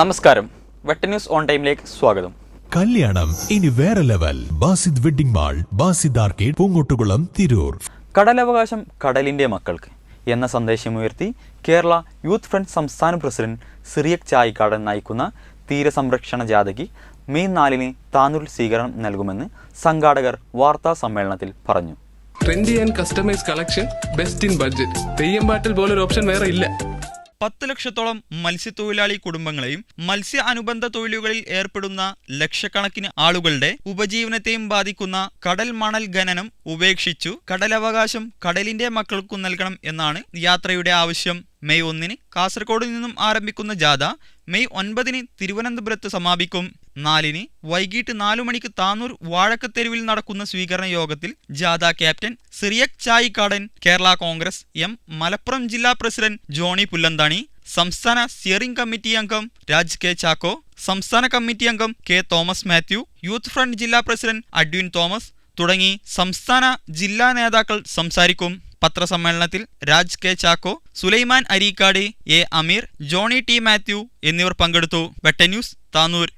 നമസ്കാരം, വെട്ട news on ടൈമിലേക്ക് സ്വാഗതം. കല്യാണം ഇനി വേറെ level. Basid wedding mall, Basid arcade, Poongottukulam, Tirur. കടലവകാശം കടലിന്റെ മക്കൾക്ക് എന്ന സന്ദേശമുയർത്തി കേരള യൂത്ത് ഫ്രണ്ട് സംസ്ഥാന പ്രസിഡന്റ് സിറിയക് ചായിക്കാടൻ നയിക്കുന്ന തീരസംരക്ഷണ ജാഥയ്ക്ക് മെയ് 4 താനൂരിൽ സ്വീകരണം നൽകുമെന്ന് സംഘാടകർ വാർത്താ സമ്മേളനത്തിൽ പറഞ്ഞു. Trendy and customise collection, best in budget. Theyyam പാട്ടിൽ പോലൊരു ഓപ്ഷൻ വേറെ ഇല്ല. 10 ലക്ഷത്തോളം മത്സ്യത്തൊഴിലാളി കുടുംബങ്ങളെയും മത്സ്യ അനുബന്ധ തൊഴിലുകളിൽ ഏർപ്പെടുന്ന ലക്ഷക്കണക്കിന് ആളുകളുടെ ഉപജീവനത്തെയും ബാധിക്കുന്ന കടൽ മണൽ ഖനനം ഉപേക്ഷിച്ചു കടലവകാശം കടലിന്റെ മക്കൾക്കു നൽകണം എന്നാണ് യാത്രയുടെ ആവശ്യം. മെയ് 1 കാസർഗോഡ് നിന്നും ആരംഭിക്കുന്ന ജാഥ മെയ് 9 തിരുവനന്തപുരത്ത് സമാപിക്കും. 4 വൈകിട്ട് 4 മണിക്ക് താനൂർ വാഴക്കത്തെരുവിൽ നടക്കുന്ന സ്വീകരണ യോഗത്തിൽ ജാഥ ക്യാപ്റ്റൻ സിറിയക് ചായിക്കാടൻ, കേരള കോൺഗ്രസ് എം മലപ്പുറം ജില്ലാ പ്രസിഡന്റ് ജോണി പുല്ലന്താണി, സംസ്ഥാന സ്റ്റിയറിംഗ് കമ്മിറ്റി അംഗം രാജ് കെ ചാക്കോ, സംസ്ഥാന കമ്മിറ്റി അംഗം K Thomas Mathew, youth front ജില്ലാ പ്രസിഡന്റ് അഡ്വിൻ തോമസ് തുടങ്ങി സംസ്ഥാന ജില്ലാ നേതാക്കൾ സംസാരിക്കും. പത്രസമ്മേളനത്തിൽ Raj K Chacko, Sulaiman Areekkad, A Ameer, Johny T Mathew എന്നിവർ പങ്കെടുത്തു. വെട്ട ന്യൂസ്, താനൂർ.